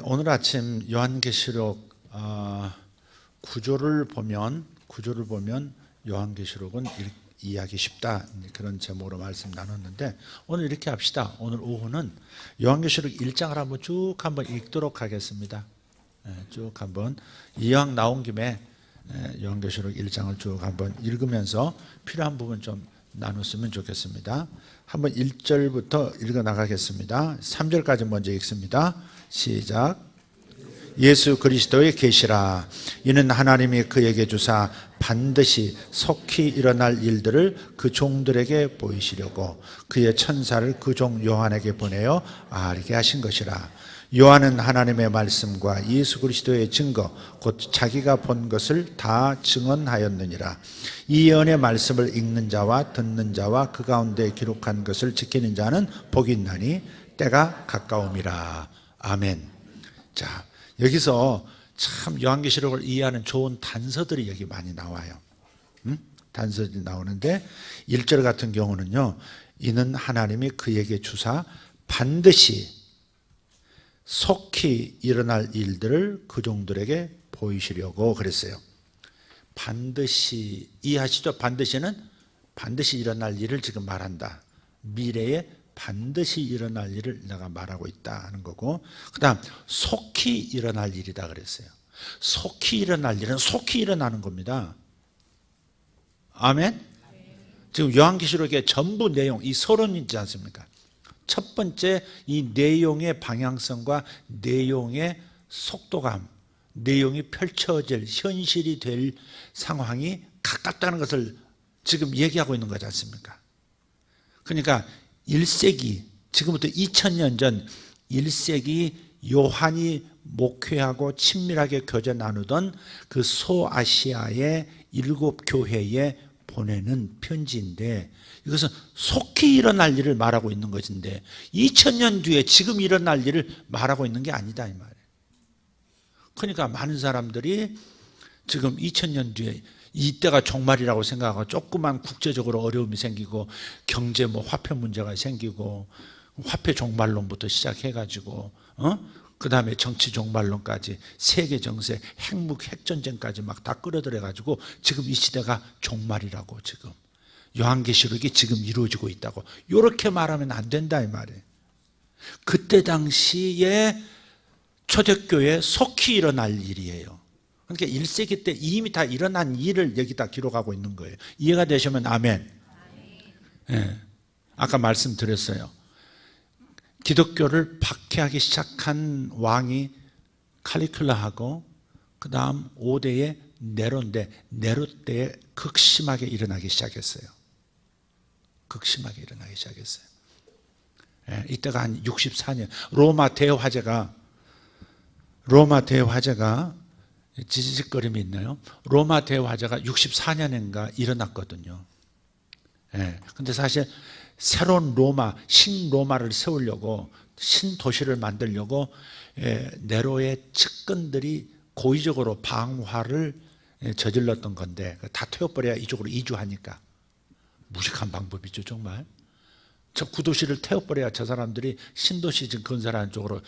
오늘 아침 요한계시록 구조를 보면 요한계시록은 이해하기 쉽다, 그런 제목으로 말씀 나눴는데, 오늘 이렇게 합시다. 오늘 오후는 요한계시록 1장을 한번 읽도록 하겠습니다. 쭉 한번 이왕 나온 김에 요한계시록 1장을 쭉 한번 읽으면서 필요한 부분 좀 나눴으면 좋겠습니다. 한번 1절부터 읽어 나가겠습니다. 3절까지 먼저 읽습니다. 시작. 예수 그리스도의 계시라. 이는 하나님이 그에게 주사 반드시 속히 일어날 일들을 그 종들에게 보이시려고 그의 천사를 그 종 요한에게 보내어 알게 하신 것이라. 요한은 하나님의 말씀과 예수 그리스도의 증거 곧 자기가 본 것을 다 증언하였느니라. 이 예언의 말씀을 읽는 자와 듣는 자와 그 가운데 기록한 것을 지키는 자는 복이 있나니 때가 가까움이라. 아멘. 자, 여기서 참 요한계시록을 이해하는 좋은 단서들이 여기 많이 나와요. 단서들이 나오는데 1절 같은 경우는요, 이는 하나님이 그에게 주사 반드시 속히 일어날 일들을 그 종들에게 보이시려고 그랬어요. 반드시, 이해하시죠? 반드시는 반드시 일어날 일을 지금 말한다. 미래에 반드시 일어날 일을 내가 말하고 있다 하는 거고, 그 다음 속히 일어날 일이다 그랬어요. 속히 일어날 일은 속히 일어나는 겁니다. 아멘? 지금 요한계시록의 전부 내용, 이 서론이 있지 않습니까? 첫 번째, 이 내용의 방향성과 내용의 속도감, 내용이 펼쳐질, 현실이 될 상황이 가깝다는 것을 지금 얘기하고 있는 거지 않습니까? 그러니까 1세기, 지금부터 2000년 전 1세기 요한이 목회하고 친밀하게 교제 나누던 그 소아시아의 7교회에 보내는 편지인데, 이것은 속히 일어날 일을 말하고 있는 것인데 2000년 뒤에 지금 일어날 일을 말하고 있는 게 아니다 이 말이에요. 그러니까 많은 사람들이 지금 2000년 뒤에 이때가 종말이라고 생각하고 조그만 국제적으로 어려움이 생기고 경제 화폐 문제가 생기고 화폐 종말론부터 시작해가지고 그 다음에 정치 종말론까지 세계 정세, 핵전쟁까지 막 다 끌어들여가지고 지금 이 시대가 종말이라고, 지금 요한계시록이 지금 이루어지고 있다고, 이렇게 말하면 안 된다 이 말이에요. 그때 당시에 초대교회에 속히 일어날 일이에요. 그러니까 1세기 때 이미 다 일어난 일을 여기다 기록하고 있는 거예요. 이해가 되시면 아멘. 네. 아까 말씀드렸어요. 기독교를 박해하기 시작한 왕이 칼리큘라하고 그 다음 5대의 네로인데, 네로 때에 극심하게 일어나기 시작했어요. 극심하게 일어나기 시작했어요. 이때가 한 64년, 로마 대화재가 지지직거림이 있나요? 로마 대화재가 64년인가 일어났거든요. 근데 사실 새로운 로마, 신로마를 세우려고, 신도시를 만들려고 네로의 측근들이 고의적으로 방화를 저질렀던 건데, 다 태워버려야 이쪽으로 이주하니까. 무식한 방법이죠 정말. 저 구도시를 태워버려야 저 사람들이 신도시 지금 건설하는 쪽으로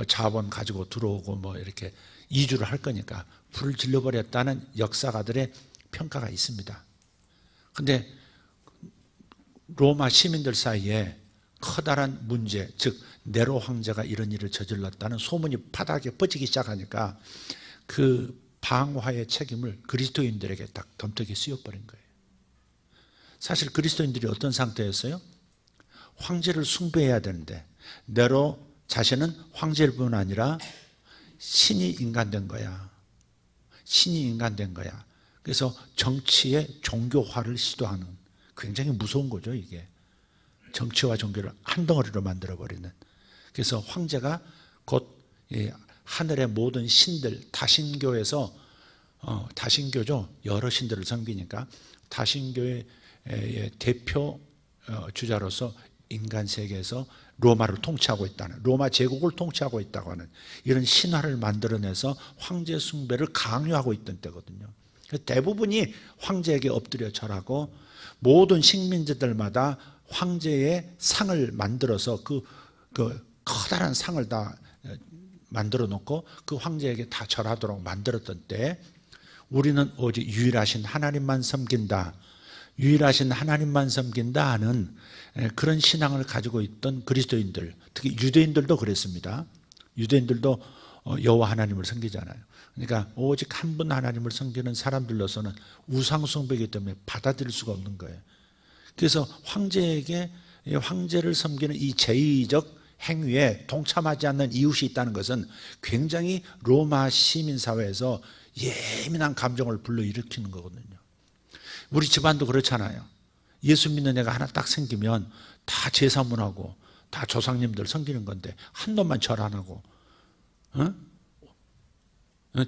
자본 가지고 들어오고 이렇게 이주를 할 거니까 불을 질러버렸다는 역사가들의 평가가 있습니다. 근데 로마 시민들 사이에 커다란 문제, 즉 네로 황제가 이런 일을 저질렀다는 소문이 바닥에 퍼지기 시작하니까 그 방화의 책임을 그리스도인들에게 딱 덤터기 씌워버린 거예요. 사실 그리스도인들이 어떤 상태였어요? 황제를 숭배해야 되는데 네로 자신은 황제일 뿐 아니라 신이 인간된 거야. 신이 인간된 거야. 그래서 정치의 종교화를 시도하는, 굉장히 무서운 거죠 이게. 정치와 종교를 한 덩어리로 만들어버리는. 그래서 황제가 곧 하늘의 모든 신들, 다신교에서 다신교죠. 여러 신들을 섬기니까 다신교의 대표 주자로서 인간 세계에서 로마를 통치하고 있다는, 로마 제국을 통치하고 있다고 하는 이런 신화를 만들어내서 황제 숭배를 강요하고 있던 때거든요. 대부분이 황제에게 엎드려 절하고 모든 식민지들마다 황제의 상을 만들어서 그 커다란 상을 다 만들어 놓고 그 황제에게 다 절하도록 만들었던 때 우리는 오직 유일하신 하나님만 섬긴다, 유일하신 하나님만 섬긴다 하는 그런 신앙을 가지고 있던 그리스도인들, 특히 유대인들도 그랬습니다. 유대인들도 여호와 하나님을 섬기잖아요. 그러니까 오직 한 분 하나님을 섬기는 사람들로서는 우상 숭배이기 때문에 받아들일 수가 없는 거예요. 그래서 황제를 섬기는 이 제의적 행위에 동참하지 않는 이웃이 있다는 것은 굉장히 로마 시민사회에서 예민한 감정을 불러일으키는 거거든요. 우리 집안도 그렇잖아요. 예수 믿는 애가 하나 딱 생기면 다 제사문하고 다 조상님들 섬기는 건데 한 놈만 절 안 하고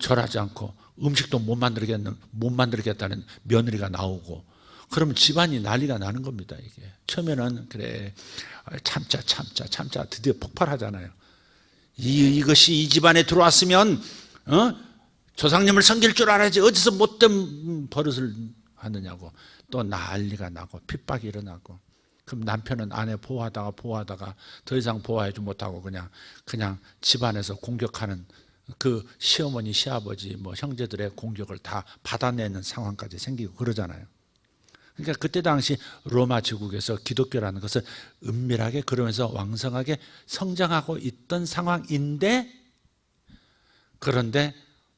절하지 않고 음식도 못 만들겠다는 며느리가 나오고 그러면 집안이 난리가 나는 겁니다. 이게 처음에는 그래 참자 드디어 폭발하잖아요. 이것이 이 집안에 들어왔으면 조상님을 섬길 줄 알아야지 어디서 못된 버릇을 하느냐고 또 난리가 나고 핍박이 일어나고 그럼 남편은 아내 보호하다가 더 이상 보호하지 못하고 그냥 집안에서 공격하는 그 시어머니 시아버지 형제들의 공격을 다 받아내는 상황까지 생기고 그러잖아요. 그러니까 그때 당시 로마 제국에서 기독교라는 것은 은밀하게 그러면서 왕성하게 성장하고 있던 상황인데 그런데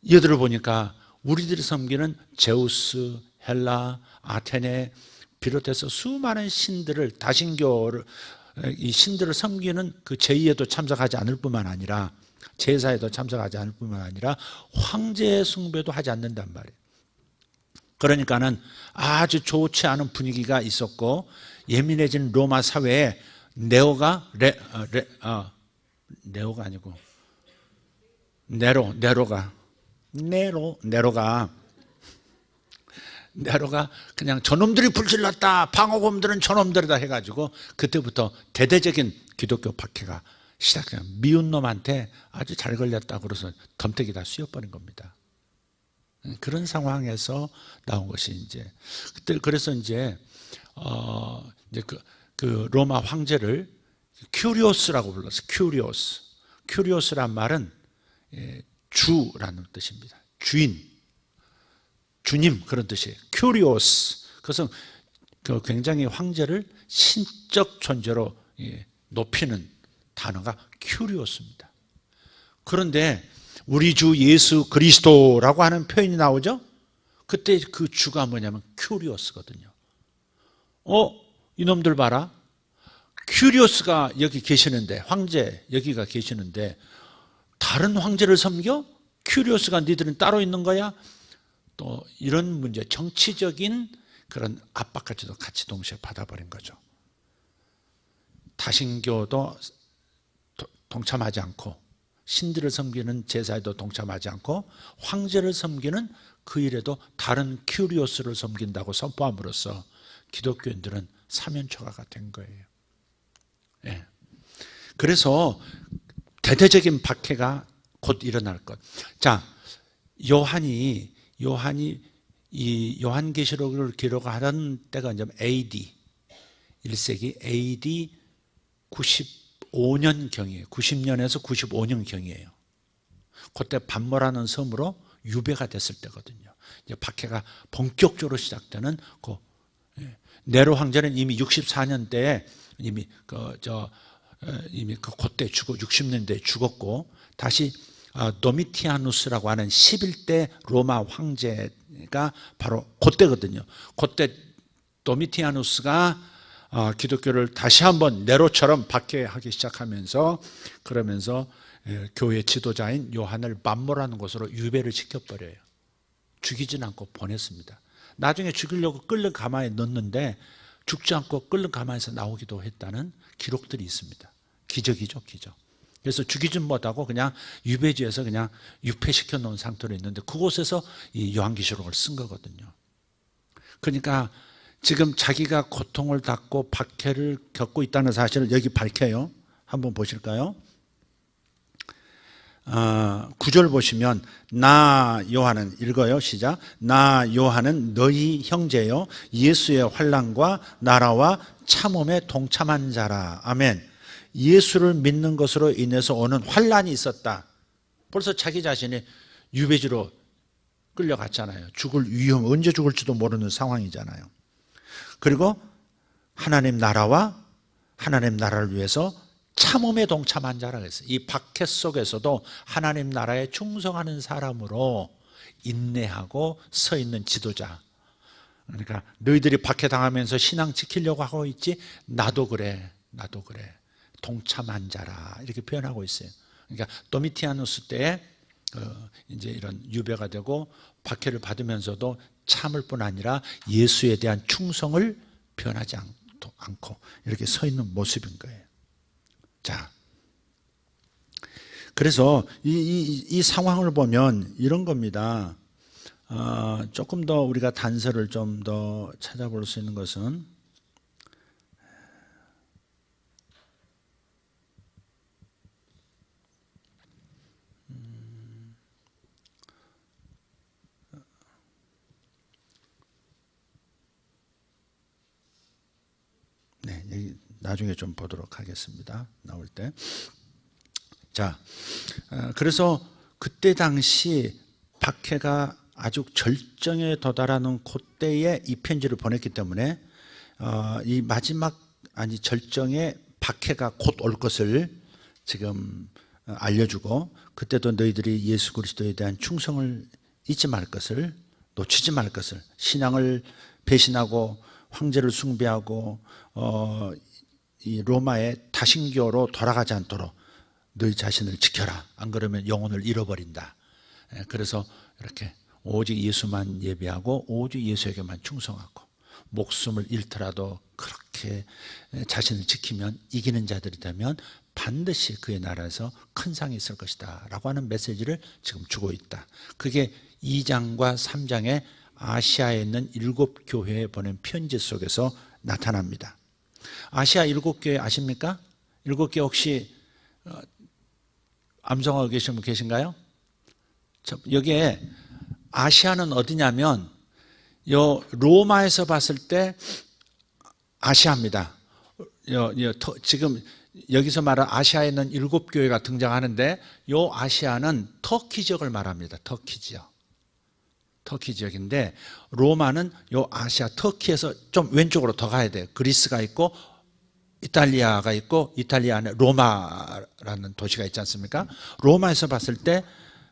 얘들을 보니까 우리들이 섬기는 제우스, 헬라, 아테네 비롯해서 수많은 신들을 다신교를 이 신들을 섬기는 그 제의에도 참석하지 않을 뿐만 아니라 제사에도 참석하지 않을 뿐만 아니라 황제의 숭배도 하지 않는단 말이에요. 그러니까는 아주 좋지 않은 분위기가 있었고 예민해진 로마 사회에 네로가 그냥 저놈들이 불질렀다, 방어범들은 저놈들이다 해가지고 그때부터 대대적인 기독교 박해가 시작해요. 미운 놈한테 아주 잘 걸렸다 그래서 덤태기 다 씌워버린 겁니다. 그런 상황에서 나온 것이 이제 그때 그래서 이제 그 로마 황제를 큐리오스라고 불렀어요. 큐리오스란 말은 주라는 뜻입니다. 주님 그런 뜻이에요. 큐리오스. 그래서 굉장히 황제를 신적 존재로 높이는 단어가 큐리오스입니다. 그런데 우리 주 예수 그리스도라고 하는 표현이 나오죠? 그때 그 주가 뭐냐면 큐리오스거든요. 이놈들 봐라. 큐리오스가 여기 계시는데 황제 여기가 계시는데 다른 황제를 섬겨? 큐리오스가 니들은 따로 있는 거야? 또 이런 문제 정치적인 그런 압박까지도 같이 동시에 받아버린 거죠. 다신교도 동참하지 않고 신들을 섬기는 제사에도 동참하지 않고 황제를 섬기는 그 일에도 다른 큐리오스를 섬긴다고 선포함으로써 기독교인들은 사면초가가 된 거예요. 예. 그래서 대대적인 박해가 곧 일어날 것. 자, 요한이 이 요한계시록을 기록하던 때가 이제 AD 1세기 AD 95년경이에요. 90년에서 95년경이에요. 그때 반모라는 섬으로 유배가 됐을 때거든요. 이제 박해가 본격적으로 시작되는 네로 황제는 이미 64년대에 이미 그때 60년대에 죽었고 다시 도미티아누스라고 하는 11대 로마 황제가 바로 그때거든요. 그때 도미티아누스가 기독교를 다시 한번 네로처럼 박해하기 시작하면서 그러면서 교회 지도자인 요한을 만모라는 곳으로 유배를 시켜버려요. 죽이진 않고 보냈습니다. 나중에 죽이려고 끓는 가마에 넣었는데 죽지 않고 끓는 가마에서 나오기도 했다는 기록들이 있습니다. 기적이죠, 기적. 그래서 죽이진 못하고 그냥 유배지에서 그냥 유폐시켜 놓은 상태로 있는데 그곳에서 이 요한계시록을 쓴 거거든요. 그러니까 지금 자기가 고통을 받고 박해를 겪고 있다는 사실을 여기 밝혀요. 한번 보실까요? 9절 보시면 나 요한은 읽어요. 시작. 나 요한은 너희 형제요 예수의 환난과 나라와 참음에 동참한 자라. 아멘. 예수를 믿는 것으로 인해서 오는 환난이 있었다. 벌써 자기 자신이 유배지로 끌려갔잖아요. 죽을 위험, 언제 죽을지도 모르는 상황이잖아요. 그리고 하나님 나라와 하나님 나라를 위해서 참음에 동참한 자라고 했어요. 이 박해 속에서도 하나님 나라에 충성하는 사람으로 인내하고 서 있는 지도자. 그러니까 너희들이 박해당하면서 신앙 지키려고 하고 있지? 나도 그래. 나도 그래. 동참한 자라. 이렇게 표현하고 있어요. 그러니까 도미티아누스 때에 이제 이런 유배가 되고 박해를 받으면서도 참을 뿐 아니라 예수에 대한 충성을 표현하지 않고 이렇게 서 있는 모습인 거예요. 자, 그래서 이 상황을 보면 이런 겁니다. 조금 더 우리가 단서를 좀 더 찾아볼 수 있는 것은 네, 여기 나중에 좀 보도록 하겠습니다. 나올 때. 자, 그래서 그때 당시 박해가 아주 절정에 도달하는 그때에 이 편지를 보냈기 때문에 이 마지막 절정의 박해가 곧 올 것을 지금 알려주고 그때도 너희들이 예수 그리스도에 대한 충성을 잊지 말 것을 놓치지 말 것을 신앙을 배신하고 황제를 숭배하고 이 로마의 다신교로 돌아가지 않도록 너희 자신을 지켜라. 안 그러면 영혼을 잃어버린다. 그래서 이렇게 오직 예수만 예배하고 오직 예수에게만 충성하고 목숨을 잃더라도 그렇게 자신을 지키면 이기는 자들이 되면 반드시 그의 나라에서 큰 상이 있을 것이다 라고 하는 메시지를 지금 주고 있다. 그게 2장과 3장의 아시아에 있는 7교회에 보낸 편지 속에서 나타납니다. 아시아 7교회 아십니까? 7교회 혹시 암송하고 계신 분 계신가요? 여기에 아시아는 어디냐면 로마에서 봤을 때 아시아입니다. 지금 여기서 말한 아시아에 있는 7교회가 등장하는데 이 아시아는 터키 지역을 말합니다. 터키 지역. 터키 지역인데 로마는 이 아시아 터키에서 좀 왼쪽으로 더 가야 돼요. 그리스가 있고 이탈리아가 있고 이탈리아 안에 로마라는 도시가 있지 않습니까? 로마에서 봤을 때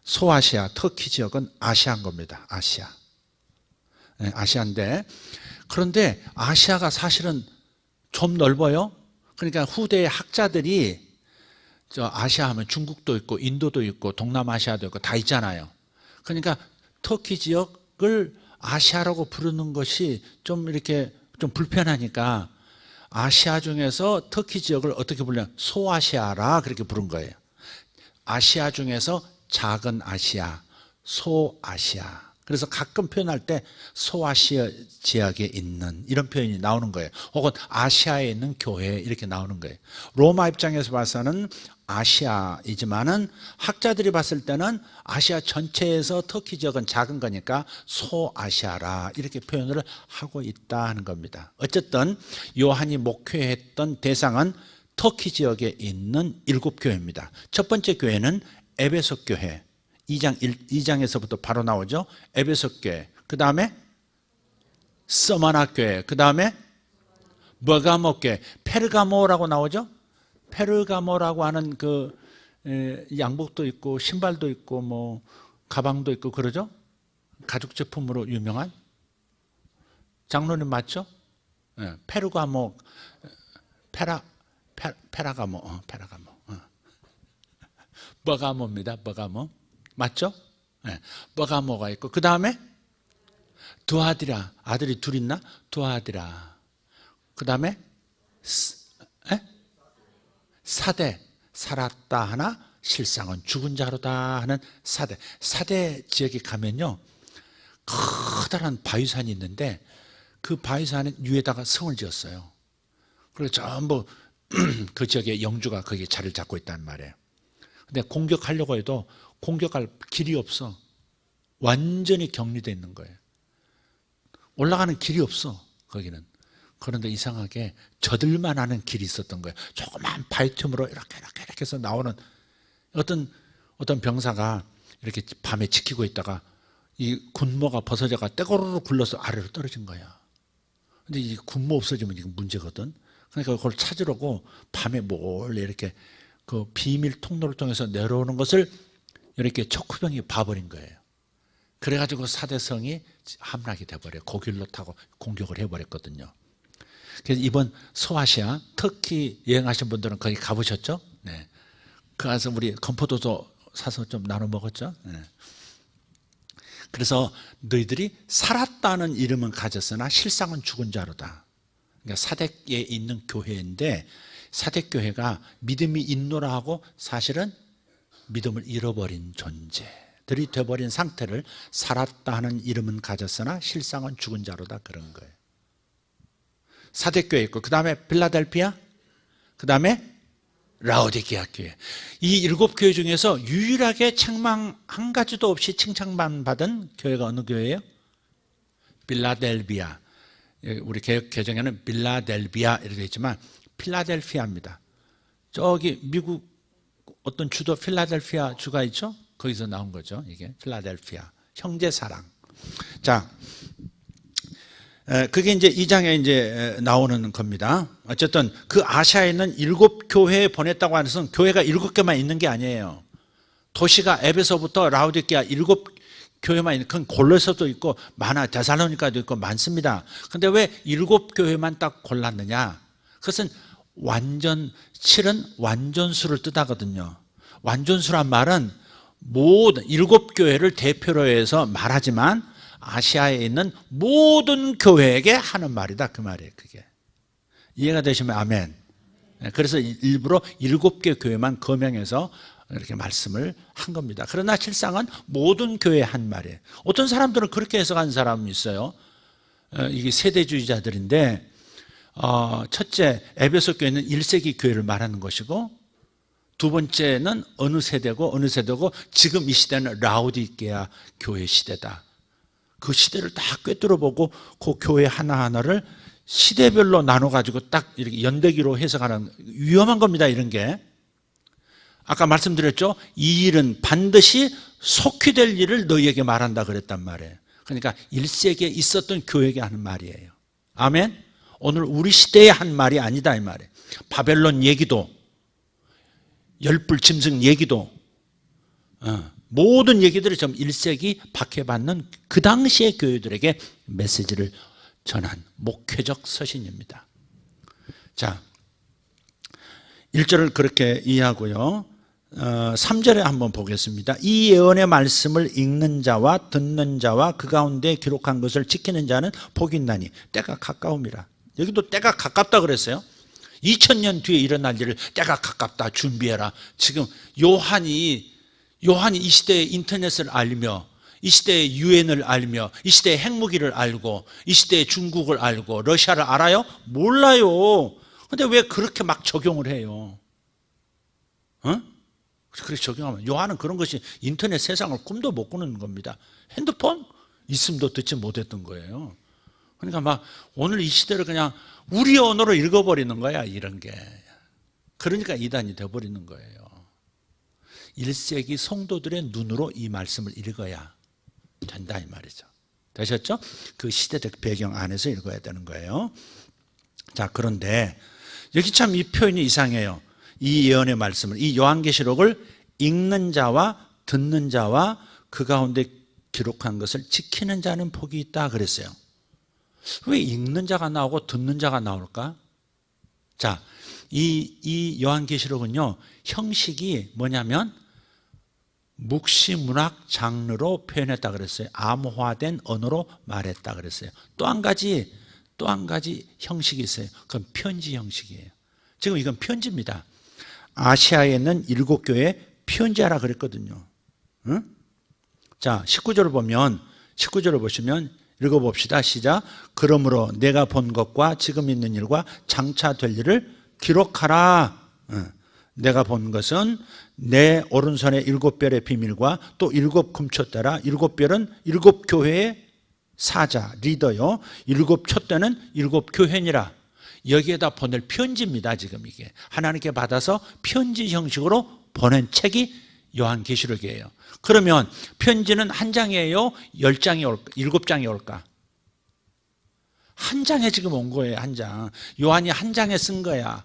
소아시아 터키 지역은 아시아인 겁니다. 아시아. 네, 아시아인데 그런데 아시아가 사실은 좀 넓어요. 그러니까 후대의 학자들이 저 아시아 하면 중국도 있고 인도도 있고 동남아시아도 있고 다 있잖아요. 그러니까 터키 지역을 아시아라고 부르는 것이 좀 이렇게 좀 불편하니까 아시아 중에서 터키 지역을 어떻게 불러요? 소아시아라 그렇게 부른 거예요. 아시아 중에서 작은 아시아, 소아시아. 그래서 가끔 표현할 때 소아시아 지역에 있는 이런 표현이 나오는 거예요. 혹은 아시아에 있는 교회 이렇게 나오는 거예요. 로마 입장에서 봐서는 아시아이지만은 학자들이 봤을 때는 아시아 전체에서 터키 지역은 작은 거니까 소아시아라 이렇게 표현을 하고 있다 하는 겁니다. 어쨌든 요한이 목회했던 대상은 터키 지역에 있는 7교회입니다. 첫 번째 교회는 에베소 교회. 2장에서부터 바로 나오죠. 에베소 교회. 그 다음에 스마나 교회. 그 다음에 버가모 교회. 페르가모라고 나오죠. 페르가모라고 하는 그 양복도 있고 신발도 있고 뭐 가방도 있고 그러죠. 가죽 제품으로 유명한 장로님 맞죠? 네, 페르가모 페라가모 페라가모 버가모입니다. 버가모 맞죠? 네, 버가모가 있고 그 다음에 두아디라 아들이 둘 있나? 두아디라 그 다음에 사대 살았다 하나 실상은 죽은 자로다 하는 사대 지역에 가면요 커다란 바위산이 있는데 그 바위산 위에다가 성을 지었어요. 그래서 전부 그 지역의 영주가 거기에 자리를 잡고 있단 말이에요. 근데 공격하려고 해도 공격할 길이 없어. 완전히 격리되어 있는 거예요. 올라가는 길이 없어 거기는. 그런데 이상하게 저들만 아는 길이 있었던 거예요. 조그만 바이툼으로 이렇게 해서 나오는 어떤 병사가 이렇게 밤에 지키고 있다가 이 군모가 벗어져가 떼고르르 굴러서 아래로 떨어진 거야. 근데 이 군모 없어지면 이게 문제거든. 그러니까 그걸 찾으려고 밤에 몰래 이렇게 그 비밀 통로를 통해서 내려오는 것을 이렇게 척후병이 봐버린 거예요. 그래가지고 사대성이 함락이 돼버려요. 그 길로 타고 공격을 해버렸거든요. 그래서 이번 소아시아, 터키 여행하신 분들은 거기 가보셨죠? 네. 가서 우리 건포도도 사서 좀 나눠 먹었죠? 네. 그래서 너희들이 살았다는 이름은 가졌으나 실상은 죽은 자로다. 그러니까 사대에 있는 교회인데 사대교회가 믿음이 있노라 하고 사실은 믿음을 잃어버린 존재들이 되어버린 상태를 살았다 하는 이름은 가졌으나 실상은 죽은 자로다, 그런 거예요. 사대교회 있고, 그 다음에 빌라델피아, 그 다음에 라오디게아 교회. 이 7교회 중에서 유일하게 책망 한 가지도 없이 칭찬만 받은 교회가 어느 교회예요? 빌라델비아. 우리 개혁 개정에는 빌라델비아 이렇게 되어 있지만 필라델피아입니다. 저기 미국 어떤 주도 필라델피아 주가 있죠? 거기서 나온 거죠. 이게 필라델피아 형제 사랑. 자, 그게 이제 2장에 이제 나오는 겁니다. 어쨌든 그 아시아에 있는 7교회에 보냈다고 하는 것은 교회가 7개만 있는 게 아니에요. 도시가 에베소부터 라오디게아 7교회만 있는, 그건 골로새도 있고 많아, 데살로니가도 있고 많습니다. 근데 왜 7교회만 딱 골랐느냐? 그것은 실은 완전수를 뜻하거든요. 완전수란 말은 모든 7교회를 대표로 해서 말하지만 아시아에 있는 모든 교회에게 하는 말이다, 그 말이에요. 그게 이해가 되시면 아멘. 그래서 일부러 7개 교회만 거명해서 이렇게 말씀을 한 겁니다. 그러나 실상은 모든 교회에 한 말이에요. 어떤 사람들은 그렇게 해석하는 사람이 있어요. 이게 세대주의자들인데, 첫째 에베소 교회는 1세기 교회를 말하는 것이고, 두 번째는 어느 세대고 지금 이 시대는 라오디게아 교회 시대다. 그 시대를 다 꿰뚫어보고 그 교회 하나하나를 시대별로 나눠가지고 딱 이렇게 연대기로 해석하는, 위험한 겁니다, 이런 게. 아까 말씀드렸죠? 이 일은 반드시 속히 될 일을 너희에게 말한다 그랬단 말이에요. 그러니까 1세기에 있었던 교회에게 하는 말이에요. 아멘? 오늘 우리 시대에 한 말이 아니다, 이 말이에요. 바벨론 얘기도, 열불 짐승 얘기도, 모든 얘기들을 좀 1세기 박해받는 그 당시의 교회들에게 메시지를 전한 목회적 서신입니다. 자, 1절을 그렇게 이해하고요. 3절에 한번 보겠습니다. 이 예언의 말씀을 읽는 자와 듣는 자와 그 가운데 기록한 것을 지키는 자는 복이 있나니 때가 가까움이라. 여기도 때가 가깝다 그랬어요. 2000년 뒤에 일어날 일을 때가 가깝다, 준비해라. 지금 요한이 이 시대의 인터넷을 알며, 이 시대의 유엔을 알며, 이 시대의 핵무기를 알고, 이 시대의 중국을 알고, 러시아를 알아요? 몰라요. 근데 왜 그렇게 막 적용을 해요? 그렇게 적용하면, 요한은 그런 것이 인터넷 세상을 꿈도 못 꾸는 겁니다. 핸드폰 있음도 듣지 못했던 거예요. 그러니까 막 오늘 이 시대를 그냥 우리 언어로 읽어버리는 거야, 이런 게. 그러니까 이단이 되어버리는 거예요. 1세기 성도들의 눈으로 이 말씀을 읽어야 된다, 이 말이죠. 되셨죠? 그 시대적 배경 안에서 읽어야 되는 거예요. 자, 그런데 여기 참 이 표현이 이상해요. 이 예언의 말씀을, 이 요한계시록을 읽는 자와 듣는 자와 그 가운데 기록한 것을 지키는 자는 복이 있다 그랬어요. 왜 읽는 자가 나오고 듣는 자가 나올까? 자, 이 요한계시록은요, 형식이 뭐냐면 묵시문학 장르로 표현했다 그랬어요. 암호화된 언어로 말했다 그랬어요. 또 한 가지 형식이 있어요. 그건 편지 형식이에요. 지금 이건 편지입니다. 아시아에 있는 7교회에 편지하라 그랬거든요. 응? 자, 19절을 보시면 읽어봅시다. 시작. 그러므로 내가 본 것과 지금 있는 일과 장차 될 일을 기록하라. 내가 본 것은 내 오른손의 7별의 비밀과 또 7 금촛대라. 7별은 7교회의 사자, 리더요. 7 촛대는 7 교회니라. 여기에다 보낼 편지입니다. 지금 이게 하나님께 받아서 편지 형식으로 보낸 책이 요한계시록이에요. 그러면 편지는 한 장이에요? 10장이 올까? 7장이 올까? 한 장에 지금 온 거예요. 한 장. 요한이 한 장에 쓴 거야.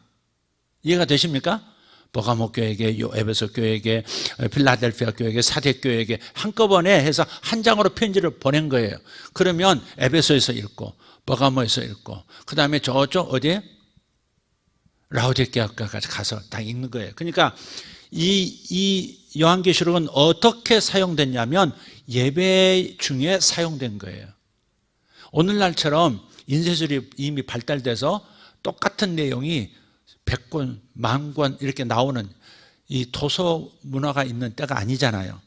이해가 되십니까? 버가모 교회에게, 에베소 교회에게, 필라델피아 교회에게, 사대 교회에게 한꺼번에 해서 한 장으로 편지를 보낸 거예요. 그러면 에베소에서 읽고 버가모에서 읽고 그 다음에 저쪽 어디에? 라오디게아까지 가서 다 읽는 거예요. 그러니까 이 요한계시록은 어떻게 사용됐냐면 예배 중에 사용된 거예요. 오늘날처럼 인쇄술이 이미 발달돼서 똑같은 내용이 100권, 10,000권 이렇게 나오는 이 도서 문화가 있는 때가 아니잖아요.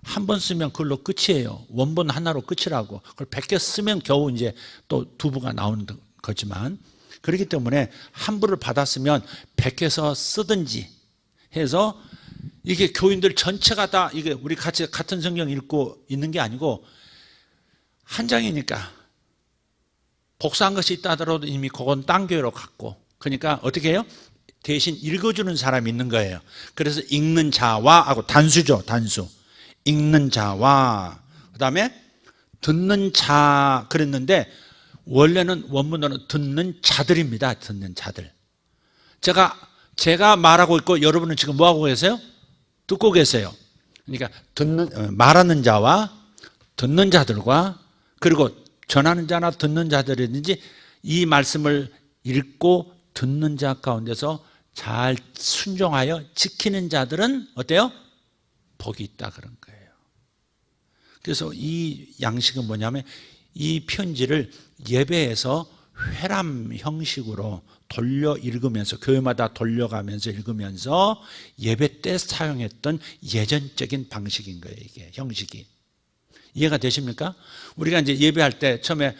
한 번 쓰면 그걸로 끝이에요. 원본 하나로 끝이라고. 그걸 100개 쓰면 겨우 이제 또 두부가 나오는 거지만, 그렇기 때문에 한 부를 받았으면 100개서 쓰든지 해서 이게 교인들 전체가 다 이게 우리 같이 같은 성경 읽고 있는 게 아니고 한 장이니까 복사한 것이 있다 하더라도 이미 그건 딴 교회로 갔고, 그러니까 어떻게 해요? 대신 읽어주는 사람이 있는 거예요. 그래서 읽는 자와 하고 단수죠. 단수. 읽는 자와 그 다음에 듣는 자 그랬는데 원래는 원문으로는 듣는 자들입니다. 듣는 자들. 제가 말하고 있고 여러분은 지금 뭐하고 계세요? 듣고 계세요. 그러니까 말하는 자와 듣는 자들과 그리고 전하는 자나 듣는 자들이든지 이 말씀을 읽고 듣는 자 가운데서 잘 순종하여 지키는 자들은 어때요? 복이 있다 그런 거예요. 그래서 이 양식은 뭐냐면 이 편지를 예배에서 회람 형식으로 돌려 읽으면서 교회마다 돌려가면서 읽으면서 예배 때 사용했던 예전적인 방식인 거예요. 이게 형식이. 이해가 되십니까? 우리가 이제 예배할 때 처음에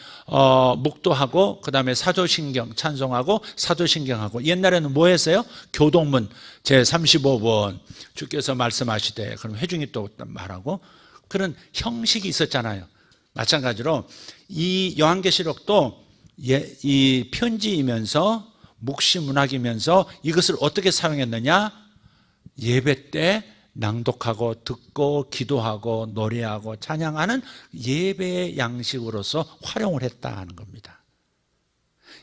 묵도하고 그 다음에 사도신경 찬송하고 사도신경하고 옛날에는 뭐 했어요? 교동문 제35번 주께서 말씀하시되 그럼 회중이 또 말하고 그런 형식이 있었잖아요. 마찬가지로 이 요한계시록도 이 편지이면서 묵시문학이면서 이것을 어떻게 사용했느냐? 예배 때 낭독하고 듣고 기도하고 노래하고 찬양하는 예배의 양식으로서 활용을 했다 하는 겁니다.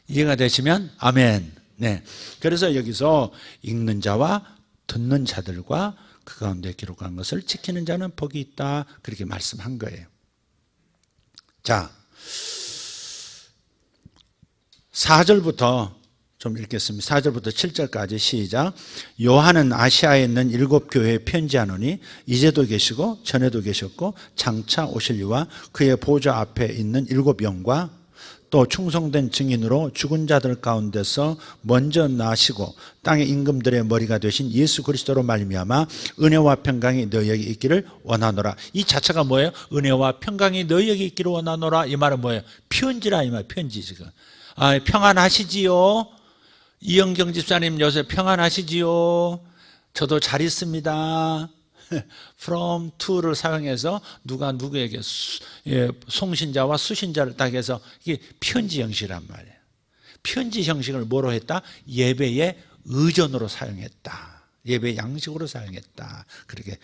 이해가 되시면 아멘. 네. 그래서 여기서 읽는 자와 듣는 자들과 그 가운데 기록한 것을 지키는 자는 복이 있다 그렇게 말씀한 거예요. 자, 4절부터 좀 읽겠습니다. 4절부터 7절까지 시작. 요한은 아시아에 있는 7교회에 편지하노니 이제도 계시고 전에도 계셨고 장차 오실 이와 그의 보좌 앞에 있는 7영과 또 충성된 증인으로 죽은 자들 가운데서 먼저 나시고 땅의 임금들의 머리가 되신 예수 그리스도로 말미암아 은혜와 평강이 너희에게 있기를 원하노라. 이 자체가 뭐예요? 은혜와 평강이 너희에게 있기를 원하노라. 이 말은 뭐예요? 편지라 이 말. 편지 지금. 평안하시지요? 이영경 집사님 요새 평안하시지요? 저도 잘 있습니다. from to를 사용해서 누가 누구에게 송신자와 수신자를 딱 해서 이게 편지 형식이란 말이에요. 편지 형식을 뭐로 했다? 예배의 의전으로 사용했다. 예배 양식으로 사용했다. 그렇게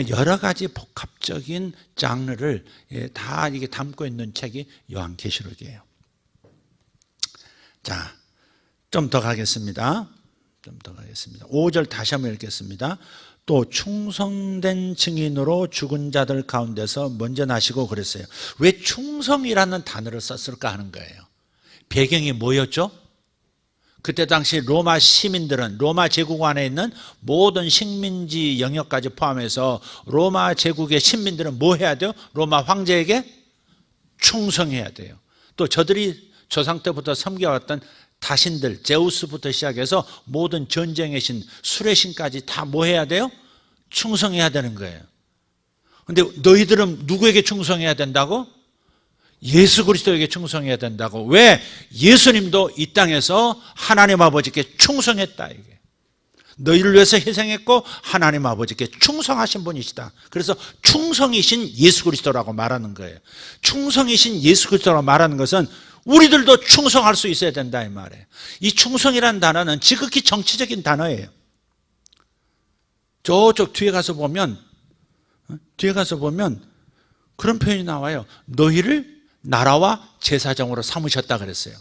여러 가지 복합적인 장르를 다 이게 담고 있는 책이 요한계시록이에요. 자, 좀 더 가겠습니다. 5절 다시 한번 읽겠습니다. 또 충성된 증인으로 죽은 자들 가운데서 먼저 나시고 그랬어요. 왜 충성이라는 단어를 썼을까 하는 거예요. 배경이 뭐였죠? 그때 당시 로마 시민들은 로마 제국 안에 있는 모든 식민지 영역까지 포함해서 로마 제국의 시민들은 뭐 해야 돼요? 로마 황제에게 충성해야 돼요. 또 저들이 조상 때부터 섬겨왔던 다신들, 제우스부터 시작해서 모든 전쟁의 신, 술의 신까지 다 뭐 해야 돼요? 충성해야 되는 거예요. 그런데 너희들은 누구에게 충성해야 된다고? 예수 그리스도에게 충성해야 된다고. 왜? 예수님도 이 땅에서 하나님 아버지께 충성했다 이게. 너희를 위해서 희생했고 하나님 아버지께 충성하신 분이시다. 그래서 충성이신 예수 그리스도라고 말하는 거예요. 충성이신 예수 그리스도라고 말하는 것은 우리들도 충성할 수 있어야 된다 이 말이에요. 이 충성이라는 단어는 지극히 정치적인 단어예요. 저쪽 뒤에 가서 보면 그런 표현이 나와요. 너희를 나라와 제사장으로 삼으셨다 그랬어요.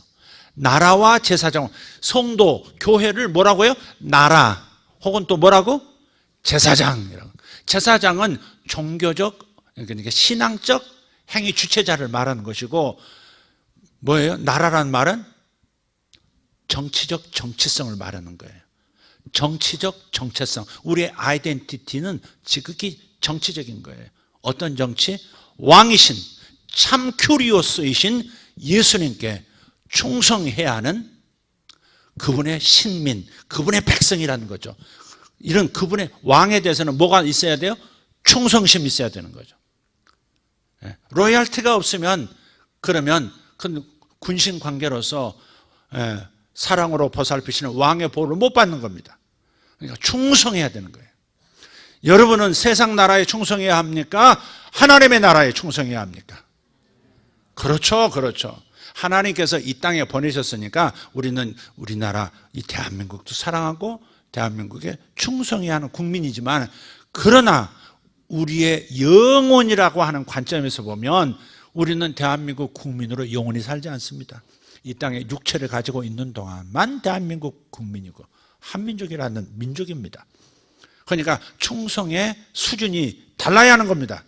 나라와 제사장, 성도, 교회를 뭐라고요? 나라 혹은 또 뭐라고? 제사장이라고. 제사장은 종교적, 그러니까 신앙적 행위 주체자를 말하는 것이고, 뭐예요? 나라란 말은 정치적 정체성을 말하는 거예요. 정치적 정체성. 우리의 아이덴티티는 지극히 정치적인 거예요. 어떤 정치? 왕이신, 참 큐리오스이신 예수님께 충성해야 하는 그분의 신민, 그분의 백성이라는 거죠. 이런 그분의 왕에 대해서는 뭐가 있어야 돼요? 충성심이 있어야 되는 거죠. 로얄티가 없으면 그러면 군신 관계로서 사랑으로 보살피시는 왕의 보호를 못 받는 겁니다. 그러니까 충성해야 되는 거예요. 여러분은 세상 나라에 충성해야 합니까? 하나님의 나라에 충성해야 합니까? 그렇죠, 그렇죠. 하나님께서 이 땅에 보내셨으니까 우리는 우리나라, 이 대한민국도 사랑하고 대한민국에 충성해야 하는 국민이지만, 그러나 우리의 영혼이라고 하는 관점에서 보면 우리는 대한민국 국민으로 영원히 살지 않습니다. 이 땅에 육체를 가지고 있는 동안만 대한민국 국민이고 한민족이라는 민족입니다. 그러니까 충성의 수준이 달라야 하는 겁니다.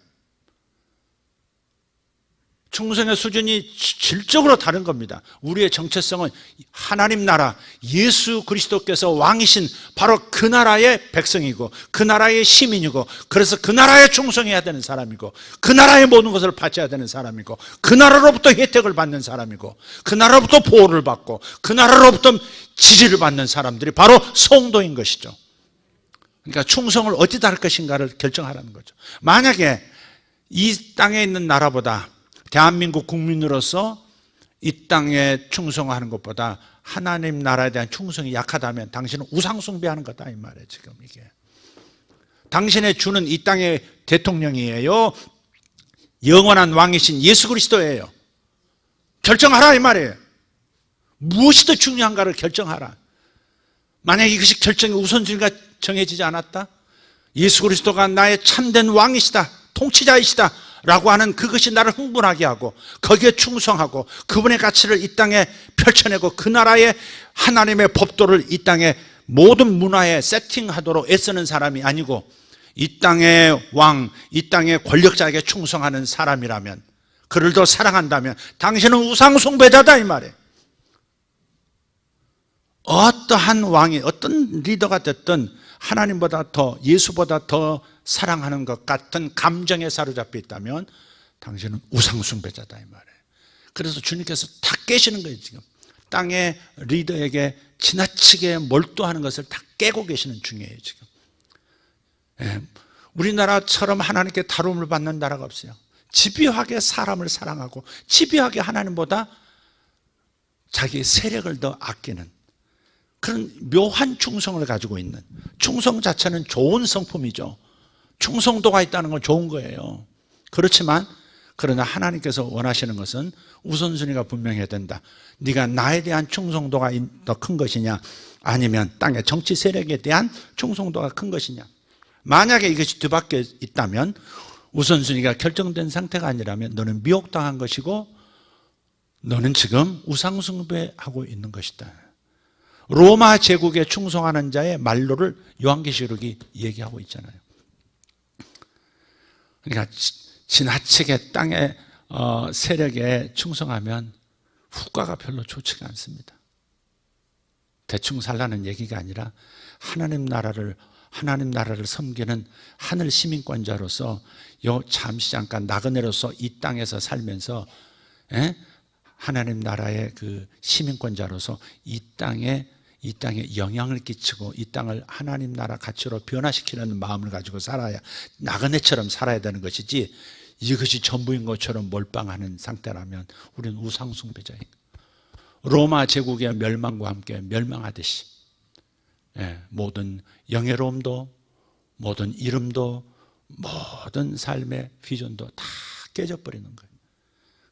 충성의 수준이 질적으로 다른 겁니다. 우리의 정체성은 하나님 나라, 예수 그리스도께서 왕이신 바로 그 나라의 백성이고 그 나라의 시민이고, 그래서 그 나라에 충성해야 되는 사람이고, 그 나라의 모든 것을 바쳐야 되는 사람이고, 그 나라로부터 혜택을 받는 사람이고, 그 나라로부터 보호를 받고 그 나라로부터 지지를 받는 사람들이 바로 성도인 것이죠. 그러니까 충성을 어디다 할 것인가를 결정하라는 거죠. 만약에 이 땅에 있는 나라보다, 대한민국 국민으로서 이 땅에 충성하는 것보다 하나님 나라에 대한 충성이 약하다면 당신은 우상숭배하는 거다 이 말이에요. 지금 이게 당신의 주는 이 땅의 대통령이에요, 영원한 왕이신 예수 그리스도예요. 결정하라 이 말이에요. 무엇이 더 중요한가를 결정하라. 만약 이것이 결정의 우선순위가 정해지지 않았다, 예수 그리스도가 나의 참된 왕이시다, 통치자이시다 라고 하는 그것이 나를 흥분하게 하고 거기에 충성하고 그분의 가치를 이 땅에 펼쳐내고 그 나라의 하나님의 법도를 이 땅에 모든 문화에 세팅하도록 애쓰는 사람이 아니고 이 땅의 왕, 이 땅의 권력자에게 충성하는 사람이라면, 그를 더 사랑한다면 당신은 우상숭배자다 이 말이에요. 어떠한 왕이, 어떤 리더가 됐든 하나님보다 더, 예수보다 더 사랑하는 것 같은 감정에 사로잡혀 있다면 당신은 우상숭배자다 이 말이에요. 그래서 주님께서 다 깨시는 거예요. 지금 땅의 리더에게 지나치게 몰두하는 것을 다 깨고 계시는 중이에요. 지금 우리나라처럼 하나님께 다룸을 받는 나라가 없어요. 집요하게 사람을 사랑하고 집요하게 하나님보다 자기의 세력을 더 아끼는 그런 묘한 충성을 가지고 있는, 충성 자체는 좋은 성품이죠. 충성도가 있다는 건 좋은 거예요. 그렇지만 그러나 하나님께서 원하시는 것은 우선순위가 분명해야 된다. 네가 나에 대한 충성도가 더 큰 것이냐, 아니면 땅의 정치 세력에 대한 충성도가 큰 것이냐. 만약에 이것이 뒤바뀌어 있다면, 우선순위가 결정된 상태가 아니라면 너는 미혹당한 것이고 너는 지금 우상숭배하고 있는 것이다. 로마 제국에 충성하는 자의 말로를 요한계시록이 얘기하고 있잖아요. 그러니까 지나치게 땅의 세력에 충성하면 후과가 별로 좋지가 않습니다. 대충 살라는 얘기가 아니라 하나님 나라를 섬기는 하늘 시민권자로서 요 잠시 잠깐 나그네로서 이 땅에서 살면서 하나님 나라의 그 시민권자로서 이 땅에 영향을 끼치고 이 땅을 하나님 나라 가치로 변화시키려는 마음을 가지고 살아야, 나그네처럼 살아야 되는 것이지 이것이 전부인 것처럼 몰빵하는 상태라면 우리는 우상숭배자예요. 로마 제국의 멸망과 함께 멸망하듯이 모든 영예로움도, 모든 이름도, 모든 삶의 비전도 다 깨져버리는 거예요.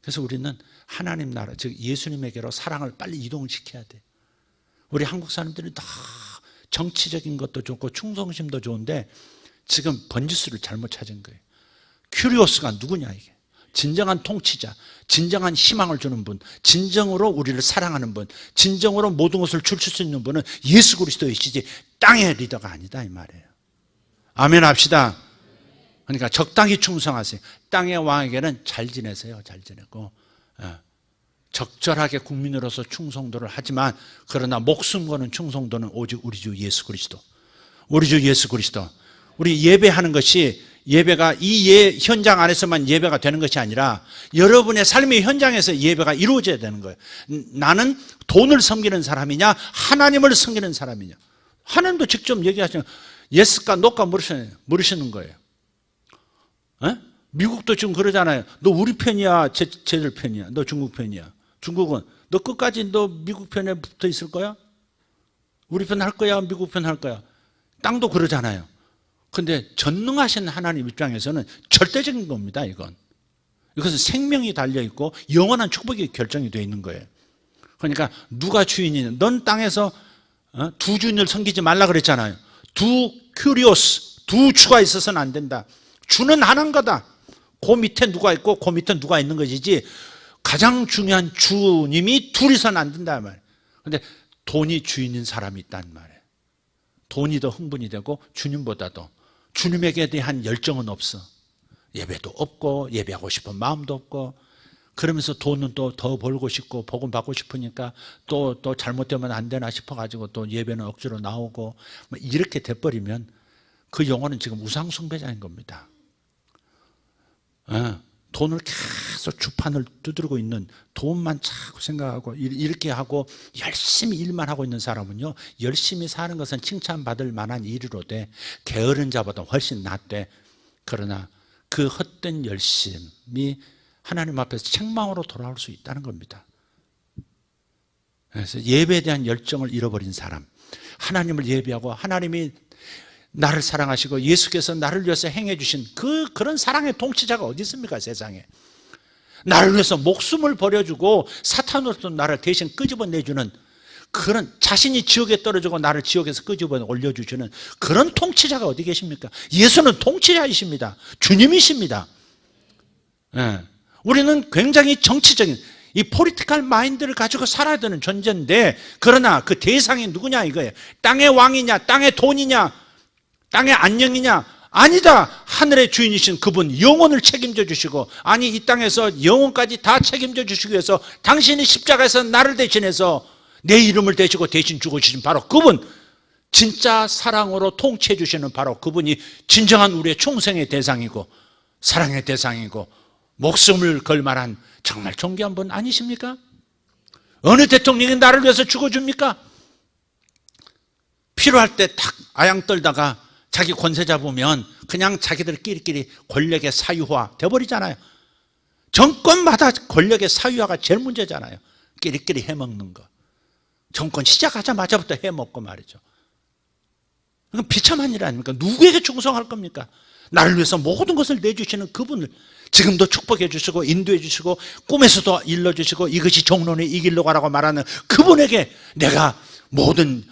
그래서 우리는 하나님 나라, 즉 예수님에게로 사랑을 빨리 이동을 시켜야 돼. 우리 한국 사람들이 다 정치적인 것도 좋고 충성심도 좋은데 지금 번지수를 잘못 찾은 거예요. 큐리오스가 누구냐 이게. 진정한 통치자, 진정한 희망을 주는 분, 진정으로 우리를 사랑하는 분, 진정으로 모든 것을 줄칠 수 있는 분은 예수 그리스도이시지 땅의 리더가 아니다 이 말이에요. 아멘 합시다. 그러니까 적당히 충성하세요. 땅의 왕에게는 잘 지내세요. 잘 지내고 적절하게 국민으로서 충성도를 하지만 그러나 목숨 거는 충성도는 오직 우리 주 예수 그리스도. 우리 주 예수 그리스도. 우리 예배하는 것이 예배가 이 현장 안에서만 예배가 되는 것이 아니라 여러분의 삶의 현장에서 예배가 이루어져야 되는 거예요. 나는 돈을 섬기는 사람이냐 하나님을 섬기는 사람이냐. 하나님도 직접 얘기하시는 예스까 노까 물으시는 거예요. 에? 미국도 지금 그러잖아요. 너 우리 편이야 쟤들 편이야. 너 중국 편이야. 중국은 너 끝까지 너 미국 편에 붙어 있을 거야? 우리 편 할 거야? 미국 편 할 거야? 땅도 그러잖아요. 근데 전능하신 하나님 입장에서는 절대적인 겁니다. 이것은 생명이 달려있고 영원한 축복이 결정이 되어 있는 거예요. 그러니까 누가 주인이냐. 넌 땅에서 두 주인을 섬기지 말라 그랬잖아요. 두 큐리오스, 두 주가 있어서는 안 된다. 주는 하나인 거다. 그 밑에 누가 있고 그 밑에 누가 있는 것이지 가장 중요한 주님이 둘이서는 안 된다 말이에요. 근데 돈이 주인인 사람이 있단 말이에요. 돈이 더 흥분이 되고 주님보다도 주님에게 대한 열정은 없어. 예배도 없고 예배하고 싶은 마음도 없고 그러면서 돈은 또 더 벌고 싶고 복음 받고 싶으니까 또 잘못되면 안 되나 싶어가지고 또 예배는 억지로 나오고 이렇게 돼버리면 그 영혼은 지금 우상 숭배자인 겁니다. 돈을 계속 주판을 두드리고 있는 돈만 자꾸 생각하고 이렇게 하고 열심히 일만 하고 있는 사람은요 열심히 사는 것은 칭찬받을 만한 일이로되 게으른 자보다 훨씬 낫되 그러나 그 헛된 열심이 하나님 앞에서 책망으로 돌아올 수 있다는 겁니다. 그래서 예배에 대한 열정을 잃어버린 사람, 하나님을 예배하고 하나님이 나를 사랑하시고 예수께서 나를 위해서 행해 주신 그런 사랑의 통치자가 어디 있습니까 세상에. 나를 위해서 목숨을 버려주고 사탄으로부터 나를 대신 끄집어내주는 그런 자신이 지옥에 떨어지고 나를 지옥에서 끄집어 올려주시는 그런 통치자가 어디 계십니까? 예수는 통치자이십니다. 주님이십니다. 우리는 굉장히 정치적인 이 포리티컬 마인드를 가지고 살아야 되는 존재인데 그러나 그 대상이 누구냐 이거예요. 땅의 왕이냐 땅의 돈이냐 땅의 안녕이냐? 아니다. 하늘의 주인이신 그분 영혼을 책임져 주시고 아니 이 땅에서 영혼까지 다 책임져 주시기 위해서 당신이 십자가에서 나를 대신해서 내 이름을 대시고 대신 죽으신 바로 그분 진짜 사랑으로 통치해 주시는 바로 그분이 진정한 우리의 충성의 대상이고 사랑의 대상이고 목숨을 걸 만한 정말 존귀한 분 아니십니까? 어느 대통령이 나를 위해서 죽어줍니까? 필요할 때 탁 아양 떨다가 자기 권세 잡으면 그냥 자기들끼리 권력의 사유화 돼버리잖아요. 정권마다 권력의 사유화가 제일 문제잖아요. 끼리끼리 해먹는 거. 정권 시작하자마자부터 해먹고 말이죠. 그건 비참한 일 아닙니까? 누구에게 충성할 겁니까? 나를 위해서 모든 것을 내주시는 그분을 지금도 축복해 주시고 인도해 주시고 꿈에서도 일러주시고 이것이 종론의 이 길로 가라고 말하는 그분에게 내가 모든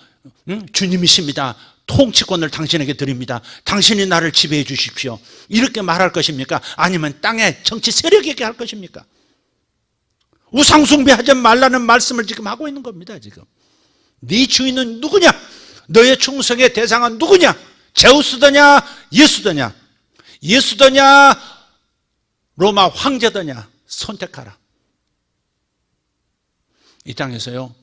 주님이십니다. 통치권을 당신에게 드립니다. 당신이 나를 지배해 주십시오. 이렇게 말할 것입니까? 아니면 땅의 정치 세력에게 할 것입니까? 우상숭배하지 말라는 말씀을 지금 하고 있는 겁니다. 지금 네 주인은 누구냐? 너의 충성의 대상은 누구냐? 제우스더냐? 예수더냐? 예수더냐? 로마 황제더냐? 선택하라. 이 땅에서요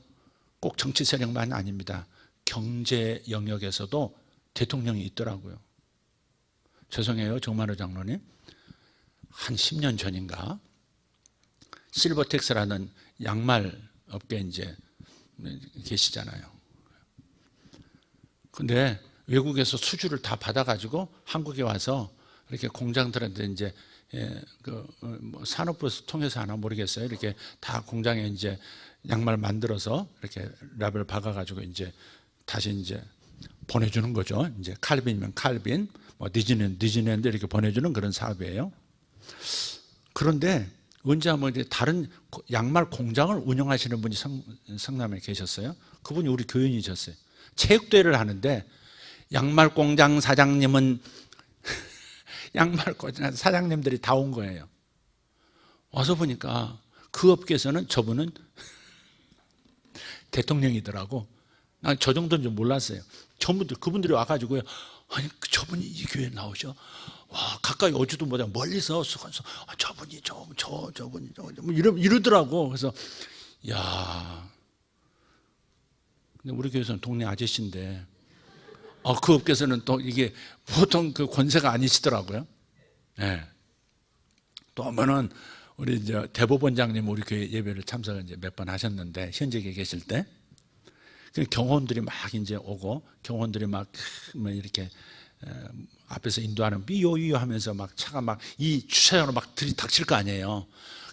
꼭 정치 세력만 아닙니다. 경제 영역에서도 대통령이 있더라고요. 죄송해요 정만호 장로님. 한 10년 전인가 실버텍스라는 양말 업계 이제 계시잖아요. 근데 외국에서 수주를 다 받아가지고 한국에 와서 이렇게 공장들한테 이제 뭐 산업부에서 통해서 하나 모르겠어요. 이렇게 다 공장에 이제 양말 만들어서 이렇게 라벨 박아가지고 이제 다시 이제 보내주는 거죠. 이제 칼빈이면 칼빈, 뭐 디즈니랜드 이렇게 보내주는 그런 사업이에요. 그런데 언제 한번 이제 다른 양말 공장을 운영하시는 분이 성남에 계셨어요. 그분이 우리 교인이셨어요. 체육대회를 하는데 양말 공장 사장님은 양말 공장 사장님들이 다 온 거예요. 와서 보니까 그 업계에서는 저분은 대통령이더라고. 난 저 정도는 좀 몰랐어요. 전부들 그분들이 와가지고요. 아니 저분이 이 교회에 나오셔? 와 가까이 오지도 못하고 멀리서 수건서 저분이 저분이 뭐 이러더라고. 그래서 야, 근데 우리 교회에서는 동네 아저씨인데 그 업계에서는 또 이게 보통 그 권세가 아니시더라고요. 네. 또 한번은 우리 이제 대법원장님 우리 교회 예배를 참석을 이제 몇 번 하셨는데 현직에 계실 때 경호원들이 막 이제 오고 경호원들이 막 이렇게 앞에서 인도하는 삐요삐요 하면서 막 차가 막 이 주차장으로 막 들이닥칠 거 아니에요.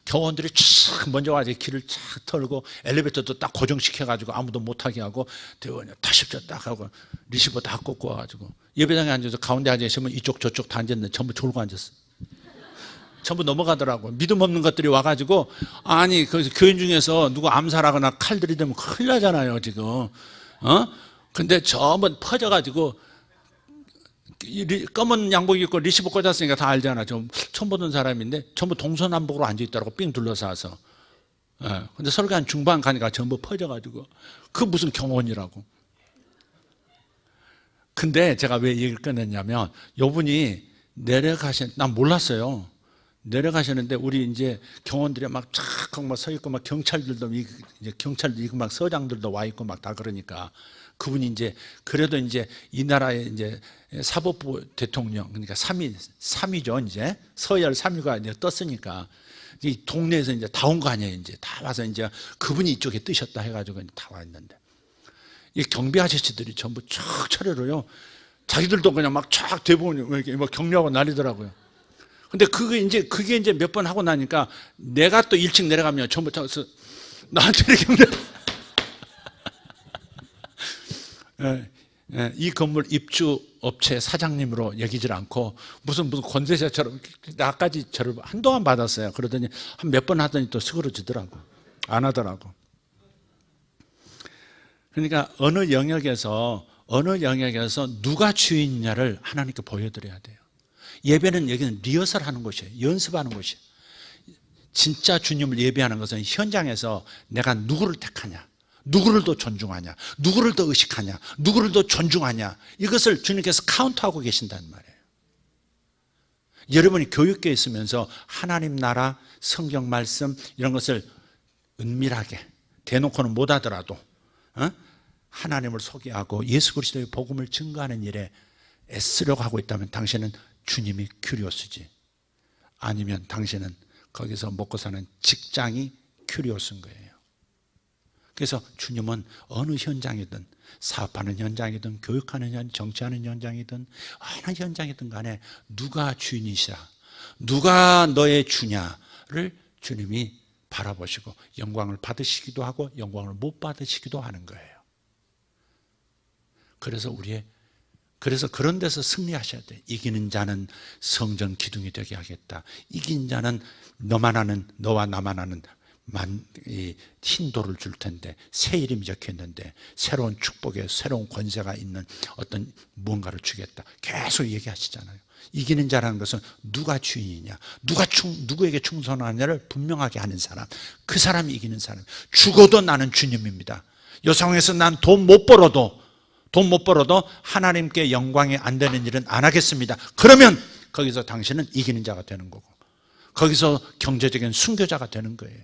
경호원들이 촥 먼저 와서 길을 쫙 털고 엘리베이터도 딱 고정시켜가지고 아무도 못하게 하고 대원이 타십시오 딱 하고 리시버 다 꽂고 와가지고 예배당에 앉아서 가운데 앉아있으면 이쪽 저쪽 다 앉았는데 전부 졸고 앉았어. 전부 넘어가더라고. 믿음 없는 것들이 와가지고 아니 그 교인 중에서 누구 암살하거나 칼 들이대면 큰일 나잖아요 지금. 근데 전부 퍼져가지고 검은 양복 입고 리시버 꽂았으니까 다 알잖아. 좀 처음 보던 사람인데 전부 동서남북으로 앉아있더라고. 삥 둘러싸서. 근데 설교한 중반 가니까 전부 퍼져가지고 그 무슨 경호원이라고. 근데 제가 왜 얘기를 꺼냈냐면 요분이 난 몰랐어요. 내려가셨는데 우리 이제 경호원들이 막 쫙 막 서 있고 막 경찰들도 이제 경찰도 있고 막 서장들도 와 있고 막 다 그러니까 그분이 이제 그래도 이제 이 나라의 이제 사법부 대통령 그러니까 3위죠 이제 서열 3위가 이제 떴으니까 이 동네에서 이제 다 온 거 아니에요 이제 다 와서 이제 그분이 이쪽에 뜨셨다 해가지고 다 와 있는데 이 경비 아저씨들이 전부 쫙 차례로요 자기들도 그냥 막 쫙 대부분 이렇게 막 격려하고 난리더라고요. 근데 그게 이제 몇 번 하고 나니까 내가 또 1층 내려가면 전부 나한테 이렇게 이 건물 입주 업체 사장님으로 여기질 않고 무슨 권세자처럼 나까지 저를 한동안 받았어요. 그러더니 한 몇 번 하더니 또 스그러지더라고. 안 하더라고. 그러니까 어느 영역에서 누가 주인이냐를 하나님께 보여드려야 돼요. 예배는 여기는 리허설 하는 곳이에요. 연습하는 곳이에요. 진짜 주님을 예배하는 것은 현장에서 내가 누구를 택하냐, 누구를 더 존중하냐, 누구를 더 의식하냐, 누구를 더 존중하냐, 이것을 주님께서 카운트하고 계신다는 말이에요. 여러분이 교육계에 있으면서 하나님 나라, 성경 말씀 이런 것을 은밀하게 대놓고는 못하더라도 하나님을 소개하고 예수 그리스도의 복음을 증거하는 일에 애쓰려고 하고 있다면 당신은 주님이 큐리오스지, 아니면 당신은 거기서 먹고 사는 직장이 큐리오스인 거예요. 그래서 주님은 어느 현장이든, 사업하는 현장이든 교육하는 현장, 정치하는 현장이든 어느 현장이든 간에 누가 주인이시라, 누가 너의 주냐를 주님이 바라보시고 영광을 받으시기도 하고 영광을 못 받으시기도 하는 거예요. 그래서 그런 데서 승리하셔야 돼요. 이기는 자는 성전 기둥이 되게 하겠다. 이긴 자는 너와 나만 아는 흰 돌을 줄 텐데, 새 이름이 적혀 있는데 새로운 축복에 새로운 권세가 있는 어떤 무언가를 주겠다. 계속 얘기하시잖아요. 이기는 자라는 것은 누가 주인이냐, 누구에게 충성하냐를 분명하게 하는 사람, 그 사람이 이기는 사람. 죽어도 나는 주님입니다. 이 상황에서 난 돈 못 벌어도 하나님께 영광이 안 되는 일은 안 하겠습니다. 그러면 거기서 당신은 이기는 자가 되는 거고, 거기서 경제적인 순교자가 되는 거예요.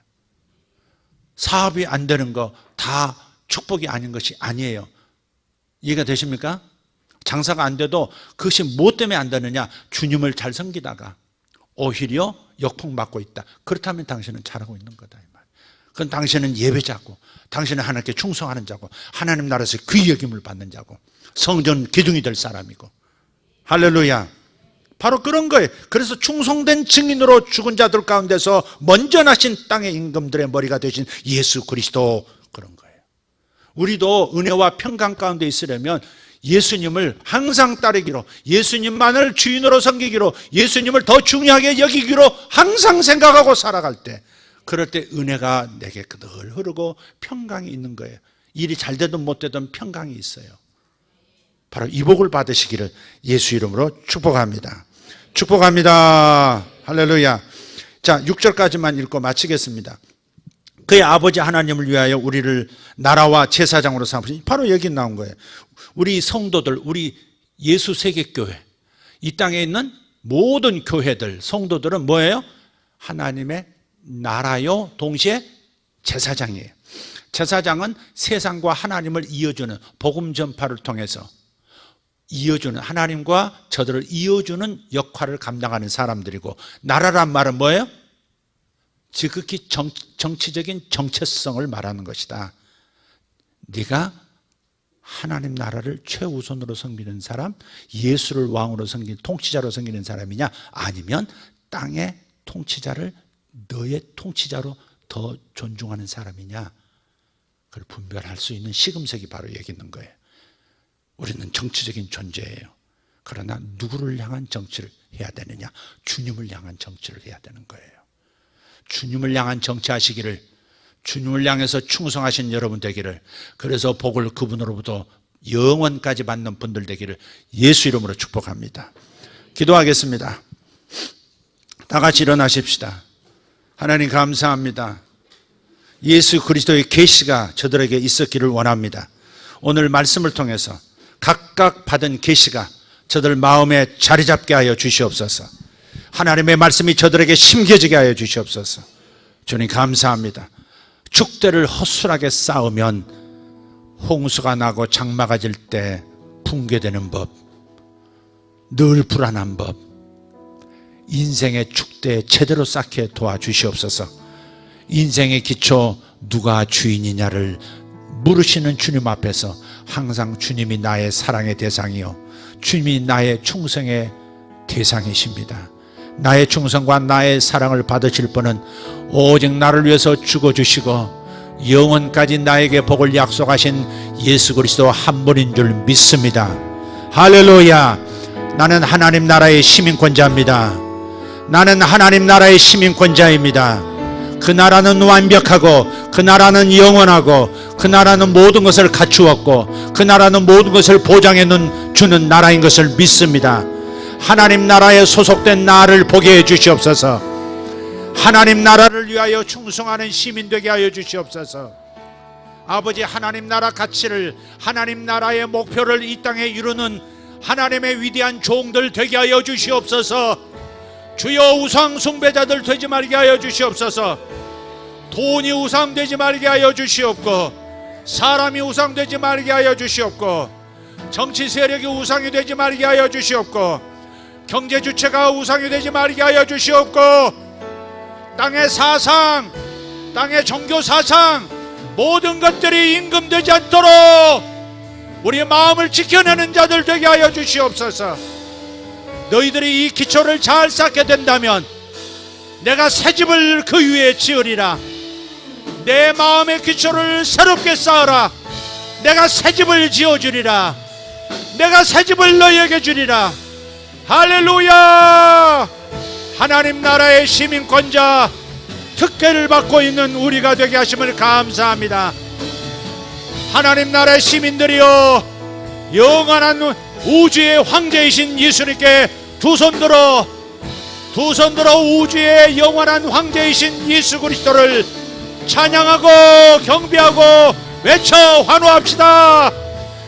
사업이 안 되는 거 다 축복이 아닌 것이 아니에요. 이해가 되십니까? 장사가 안 돼도 그것이 무엇 때문에 안 되느냐, 주님을 잘 섬기다가 오히려 역풍받고 있다. 그렇다면 당신은 잘하고 있는 거다, 이 말. 그건 당신은 예배자고, 당신은 하나님께 충성하는 자고, 하나님 나라에서 귀히 여김을 받는 자고, 성전 기둥이 될 사람이고. 할렐루야. 바로 그런 거예요. 그래서 충성된 증인으로 죽은 자들 가운데서 먼저 나신 땅의 임금들의 머리가 되신 예수 그리스도, 그런 거예요. 우리도 은혜와 평강 가운데 있으려면 예수님을 항상 따르기로, 예수님만을 주인으로 섬기기로, 예수님을 더 중요하게 여기기로 항상 생각하고 살아갈 때, 그럴 때 은혜가 내게 늘 흐르고 평강이 있는 거예요. 일이 잘 되든 못 되든 평강이 있어요. 바로 이 복을 받으시기를 예수 이름으로 축복합니다. 축복합니다. 할렐루야. 자, 6절까지만 읽고 마치겠습니다. 그의 아버지 하나님을 위하여 우리를 나라와 제사장으로 삼으시니, 바로 여기 나온 거예요. 우리 성도들, 우리 예수 세계교회, 이 땅에 있는 모든 교회들, 성도들은 뭐예요? 하나님의 나라요, 동시에 제사장이에요. 제사장은 세상과 하나님을 이어주는, 복음 전파를 통해서 이어주는, 하나님과 저들을 이어주는 역할을 감당하는 사람들이고, 나라란 말은 뭐예요? 지극히 정치적인 정체성을 말하는 것이다. 네가 하나님 나라를 최우선으로 섬기는 사람, 예수를 왕으로 섬기는, 통치자로 섬기는 사람이냐, 아니면 땅의 통치자를 너의 통치자로 더 존중하는 사람이냐, 그걸 분별할 수 있는 시금석이 바로 여기 있는 거예요. 우리는 정치적인 존재예요. 그러나 누구를 향한 정치를 해야 되느냐? 주님을 향한 정치를 해야 되는 거예요. 주님을 향한 정치하시기를, 주님을 향해서 충성하신 여러분 되기를, 그래서 복을 그분으로부터 영원까지 받는 분들 되기를 예수 이름으로 축복합니다. 기도하겠습니다. 다 같이 일어나십시다. 하나님 감사합니다. 예수 그리스도의 계시가 저들에게 있었기를 원합니다. 오늘 말씀을 통해서 각각 받은 계시가 저들 마음에 자리 잡게 하여 주시옵소서. 하나님의 말씀이 저들에게 심겨지게 하여 주시옵소서. 주님 감사합니다. 축대를 허술하게 쌓으면 홍수가 나고 장마가 질 때 붕괴되는 법, 늘 불안한 법, 인생의 축대 제대로 쌓게 도와주시옵소서. 인생의 기초 누가 주인이냐를 물으시는 주님 앞에서 항상 주님이 나의 사랑의 대상이요, 주님이 나의 충성의 대상이십니다. 나의 충성과 나의 사랑을 받으실 분은 오직 나를 위해서 죽어주시고 영원까지 나에게 복을 약속하신 예수 그리스도 한 분인 줄 믿습니다. 할렐루야. 나는 하나님 나라의 시민권자입니다. 나는 하나님 나라의 시민권자입니다. 그 나라는 완벽하고, 그 나라는 영원하고, 그 나라는 모든 것을 갖추었고, 그 나라는 모든 것을 보장해 주는 나라인 것을 믿습니다. 하나님 나라에 소속된 나를 보게 해 주시옵소서. 하나님 나라를 위하여 충성하는 시민 되게 하여 주시옵소서. 아버지, 하나님 나라 가치를, 하나님 나라의 목표를 이 땅에 이루는 하나님의 위대한 종들 되게 하여 주시옵소서. 주여, 우상 숭배자들 되지 말게 하여 주시옵소서. 돈이 우상 되지 말게 하여 주시옵고, 사람이 우상 되지 말게 하여 주시옵고, 정치 세력이 우상이 되지 말게 하여 주시옵고, 경제 주체가 우상이 되지 말게 하여 주시옵고, 땅의 사상, 땅의 종교 사상, 모든 것들이 임금되지 않도록 우리의 마음을 지켜내는 자들 되게 하여 주시옵소서. 너희들이 이 기초를 잘 쌓게 된다면 내가 새 집을 그 위에 지으리라. 내 마음의 기초를 새롭게 쌓으라. 내가 새 집을 지어주리라. 내가 새 집을 너희에게 주리라. 할렐루야. 하나님 나라의 시민권자, 특혜를 받고 있는 우리가 되게 하심을 감사합니다. 하나님 나라의 시민들이여, 영원한 우주의 황제이신 예수님께 두 손 들어 우주의 영원한 황제이신 예수 그리스도를 찬양하고 경배하고 외쳐 환호합시다.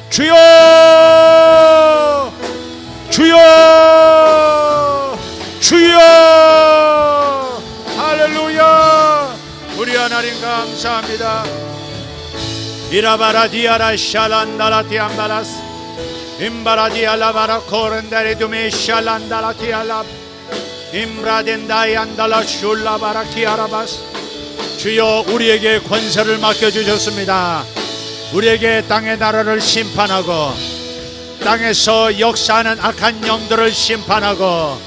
주여, 주여, 주여. 할렐루야. 우리 하나님 감사합니다. 이라바라디아라 샬란다라티암바라스 임바라디알라바라 코렌다레두메 샬란다라티알라 임브라덴다이안달라 슐라바라키아라바스. 주여, 우리에게 권세를 맡겨주셨습니다. 우리에게 땅의 나라를 심판하고, 땅에서 역사하는 악한 영들을 심판하고,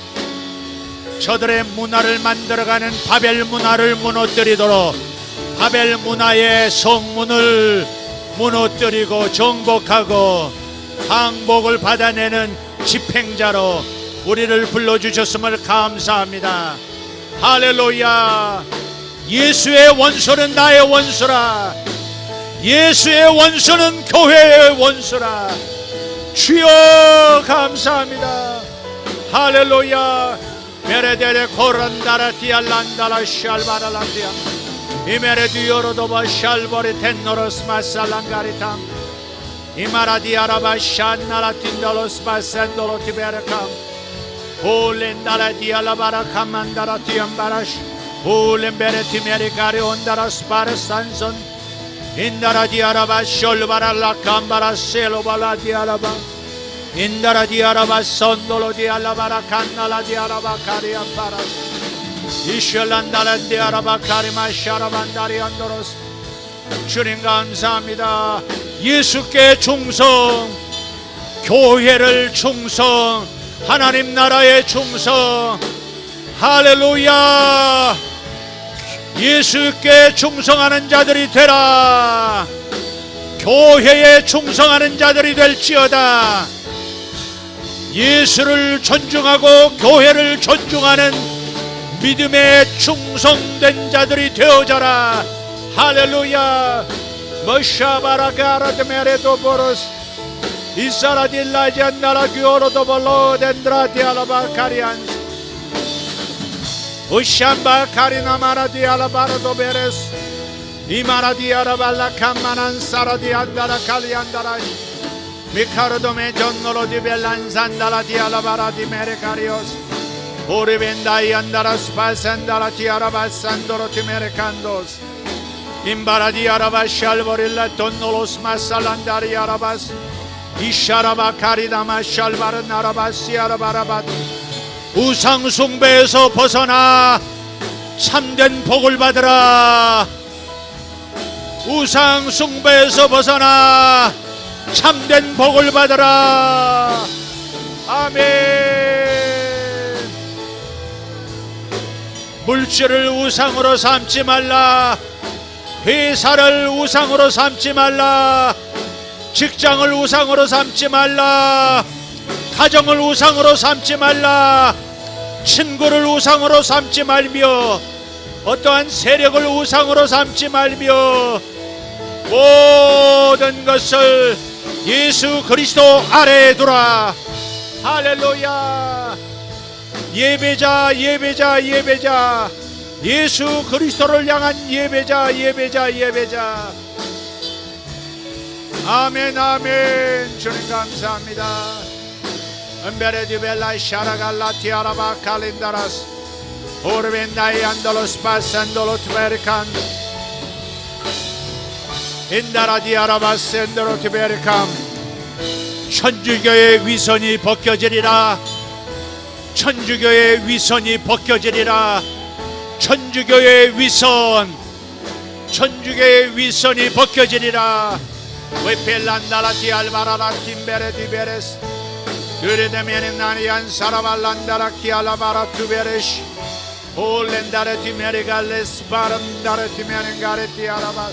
저들의 문화를 만들어가는 바벨 문화를 무너뜨리도록 바벨 문화의 성문을 무너뜨리고 정복하고, 항복을 받아내는 집행자로 우리를 불러주셨음을 감사합니다. 할렐루야. 예수의 원수는 나의 원수라. 예수의 원수는 교회의 원수라. 주여 감사합니다. 할렐루야. 메레데레 코란다라 디알란다라 샬바랄란디아 이메레디오로도바 샬버리 텐노로스 마살랑가리탐 이마라디아라바 샨나라 틴돌로스 바센도로 티베르캄 홀렌다라 디알라바라 카만다라 티암바라시 홀렌베레 티메리카리 온다라 스파르산손 인다라 디아라바 숄바랄라 캄바라 셀로발라 디아라바 인다라 디아라바 손돌로 디알라바라 칸나라 디아라바 카리암바라스 이셜란다라 디아라바 카리마 샤라반다리 안도로스 주님 감사합니다. 예수께 충성, 교회를 충성, 하나님 나라에 충성. 할렐루야. 예수께 충성하는 자들이 되라. 교회에 충성하는 자들이 될지어다. 예수를 존중하고 교회를 존중하는 믿음에 충성된 자들이 되어져라. 할렐루야. 머샤바라가라드메레도보로스 이사라딜라지안나라규오로도볼로덴드라디알라바카리안스 우샴바카리나마라디알라바라도베레스 이마라디아라발라칸마난사라디안다라칼리안다라 미카르도메 존노로디벨란산다라디알라바라디메레카리오스 오리벤다이안다라스 발산다라티아라바산도로티메레칸도스 임바라디아라바샬보릴라 돈노로스 마살란다리아라바스 이샤라바카리다마 샬바르나라바시아라바라바 우상숭배에서 벗어나 참된 복을 받으라. 우상숭배에서 벗어나 참된 복을 받으라. 아멘. 물질을 우상으로 삼지 말라. 회사를 우상으로 삼지 말라. 직장을 우상으로 삼지 말라. 가정을 우상으로 삼지 말라. 친구를 우상으로 삼지 말며 어떠한 세력을 우상으로 삼지 말며 모든 것을 예수 그리스도 아래에 두라. 할렐루야. 예배자 예배자 예배자 예수 그리스도를 향한 예배자 예배자 예배자. 아멘 아멘. 주님 감사합니다. 은베레디벨라 샤라갈라티아라바 칼린다라스 오르벤다이 안돌로스 바산돌로트베리칸 인다라디아라바 센도로트베리칸 천주교의 위선이 벗겨지리라. 천주교의 위선이 벗겨지리라. 천주교의 위선, 천주교의 위선이 벗겨지리라. 웨펠란다라티 알바라라 팀베레디베레스 유레데메는 나니안 사라발란다라키 알라바라 투베레시 홀렌다레티 메리갈레스 바람다레티 메는가레티 알라바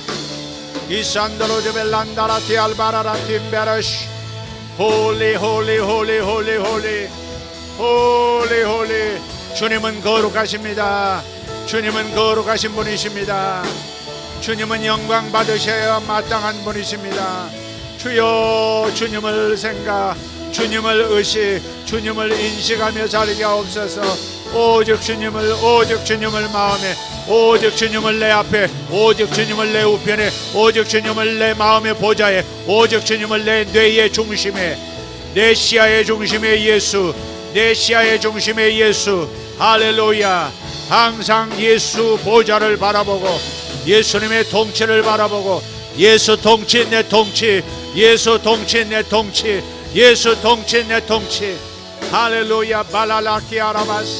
이산도로드벨란다라티 알바라라 팀베레시 홀리 홀리 홀리 홀리 홀리 홀리 홀리. 주님은 거룩하십니다. 주님은 거룩하신 분이십니다. 주님은 영광 받으셔야 마땅한 분이십니다. 주여 주님을 생각, 주님을 의식, 주님을 인식하며 살게 하옵소서. 오직 주님을 마음에, 오직 주님을 내 앞에, 오직 주님을 내 우편에, 오직 주님을 내 마음의 보좌에, 오직 주님을 내 뇌의 중심에, 내 시야의 중심에 예수, 내 시야의 중심에 예수. 할렐루야. 항상 예수 보좌를 바라보고 예수님의 통치를 바라보고 예수 통치 내 통치, 예수 통치 내 통치, 예수 통치 내 통치. 할렐루야. 발랄라키 아라바스